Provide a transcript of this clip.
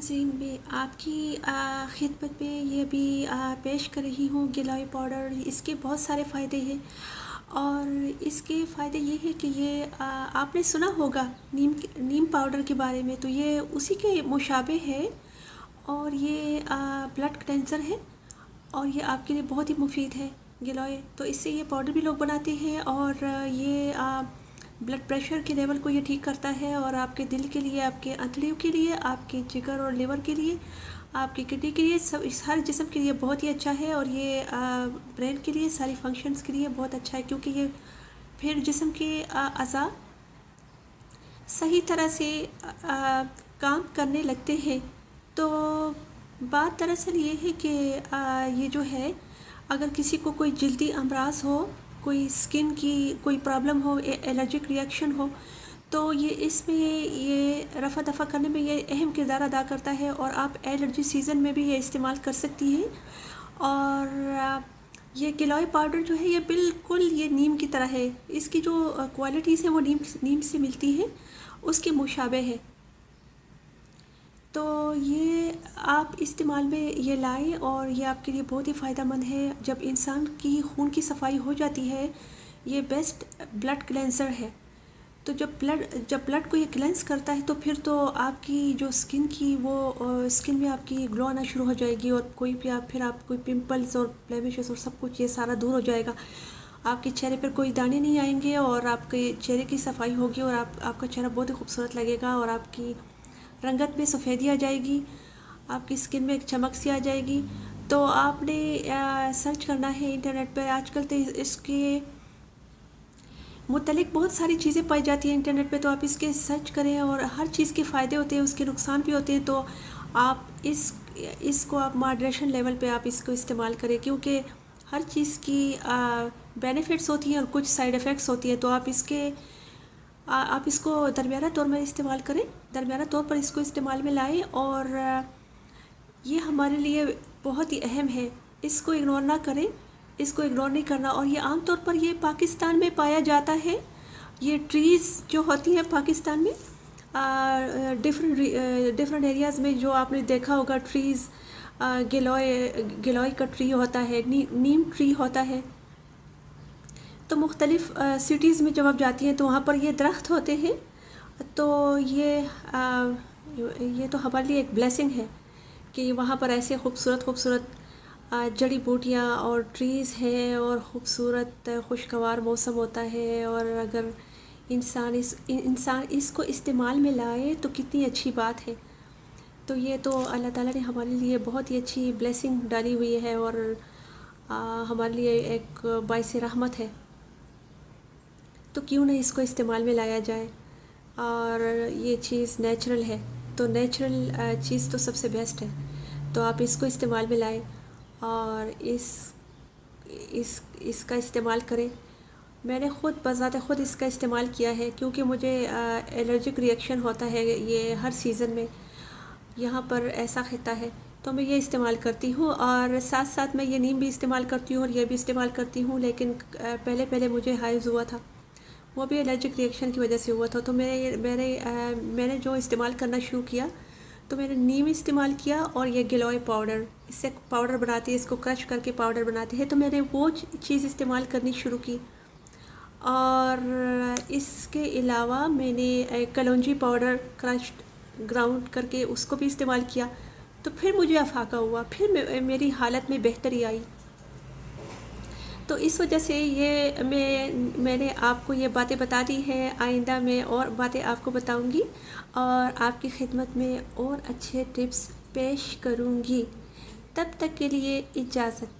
नाज़रीन, मैं आपकी खिदमत में ये भी पेश कर रही हूँ गिलोय पाउडर। इसके बहुत सारे फ़ायदे हैं और इसके फ़ायदे ये हैं कि ये आपने सुना होगा नीम पाउडर के बारे में, तो ये उसी के मुशाबे है और ये ब्लड क्लेंसर है और ये आपके लिए बहुत ही मुफीद है गिलोय। तो इससे ये पाउडर भी लोग बनाते हैं और ये ब्लड प्रेशर के लेवल को ये ठीक करता है और आपके दिल के लिए, आपके आंतड़ियों के लिए, आपके जिगर और लिवर के लिए, आपकी किडनी के लिए, सब हर जिस्म के लिए बहुत ही अच्छा है। और ये ब्रेन के लिए, सारी फंक्शंस के लिए बहुत अच्छा है, क्योंकि ये फिर जिस्म के अज़ा सही तरह से काम करने लगते हैं। तो बात दरअसल ये है कि ये जो है, अगर किसी को कोई जल्दी अमराज हो, कोई स्किन की कोई प्रॉब्लम हो, एलर्जिक रिएक्शन हो, तो ये इसमें ये रफ़ा दफ़ा करने में ये अहम किरदार अदा करता है और आप एलर्जी सीज़न में भी ये इस्तेमाल कर सकती हैं। और ये गिलोय पाउडर जो है, ये बिल्कुल ये नीम की तरह है। इसकी जो क्वालिटीज़ हैं वो नीम से मिलती हैं, उसके मुशाबे है। तो ये आप इस्तेमाल में ये लाएं और ये आपके लिए बहुत ही फ़ायदेमंद है। जब इंसान की खून की सफाई हो जाती है, ये बेस्ट ब्लड क्लेंसर है। तो जब ब्लड को ये क्लेंस करता है, तो फिर तो आपकी जो स्किन की वो स्किन में आपकी ग्लो आना शुरू हो जाएगी और कोई भी फिर आप कोई पिंपल्स और ब्लेमिशेस और सब कुछ ये सारा दूर हो जाएगा। आपके चेहरे पर कोई दाने नहीं आएंगे और आपके चेहरे की सफाई होगी और आपका चेहरा बहुत ही खूबसूरत लगेगा और आपकी रंगत में सफ़ेदी आ जाएगी, आपकी स्किन में एक चमक सी आ जाएगी। तो आपने सर्च करना है इंटरनेट पर। आजकल तो इसके मुतलिक बहुत सारी चीज़ें पाई जाती हैं इंटरनेट पे, तो आप इसके सर्च करें और हर चीज़ के फ़ायदे होते हैं, उसके नुकसान भी होते हैं। तो आप इसको आप मॉडरेशन लेवल पे आप इसको इस्तेमाल करें, क्योंकि हर चीज़ की बेनिफिट्स होती हैं और कुछ साइड इफ़ेक्ट्स होती हैं। तो आप इसको दरमियाना तौर में इस्तेमाल करें, दरमियाना तौर पर इसको इस्तेमाल में लाएं और ये हमारे लिए बहुत ही अहम है। इसको इग्नोर ना करें, इसको इग्नोर नहीं करना। और ये आम तौर पर ये पाकिस्तान में पाया जाता है। ये ट्रीज़ जो होती हैं पाकिस्तान में, डिफरेंट एरियाज़ में, जो आपने देखा होगा ट्रीज़, गिलोय का ट्री होता है, नीम ट्री होता है। तो मुख्तलिफ़ सिटीज़ में जब आप जाती हैं तो वहाँ पर ये दरख्त होते हैं। तो ये तो हमारे लिए एक ब्लेसिंग है कि वहाँ पर ऐसे खूबसूरत जड़ी बूटियाँ और ट्रीज़ हैं और ख़ूबसूरत खुशगवार मौसम होता है। और अगर इंसान इसको इस्तेमाल में लाए तो कितनी अच्छी बात है। तो ये तो अल्लाह ताला ने हमारे लिए बहुत ही अच्छी ब्लेसिंग डाली हुई है और हमारे लिए एक बाइस रहमत है। तो क्यों ना इसको इस्तेमाल में लाया जाए। और ये चीज़ नेचुरल है, तो नेचुरल चीज़ तो सबसे बेस्ट है। तो आप इसको इस्तेमाल में लाएं और इसका इस्तेमाल करें। मैंने ख़ुद ख़ुद इसका इस्तेमाल किया है, क्योंकि मुझे एलर्जिक रिएक्शन होता है ये हर सीज़न में। यहाँ पर ऐसा खिता है तो मैं ये इस्तेमाल करती हूँ और साथ साथ मैं ये नीम भी इस्तेमाल करती हूँ और ये भी इस्तेमाल करती हूँ। लेकिन पहले मुझे हाइज़ हुआ था, वो भी एलर्जिक रिएक्शन की वजह से हुआ था। तो मैंने जो इस्तेमाल करना शुरू किया, तो मैंने नीम इस्तेमाल किया और ये गिलोय पाउडर, इससे पाउडर बनाती है, इसको क्रश करके पाउडर बनाती है। तो मैंने वो चीज़ इस्तेमाल करनी शुरू की। और इसके अलावा मैंने कलौंजी पाउडर क्रश्ड ग्राउंड करके उसको भी इस्तेमाल किया। तो फिर मुझे अफाका हुआ, फिर मेरी हालत में बेहतरी आई। तो इस वजह से ये मैंने आपको ये बातें बता दी हैं। आइंदा मैं और बातें आपको बताऊंगी और आपकी खिदमत में और अच्छे टिप्स पेश करूंगी। तब तक के लिए इजाज़त।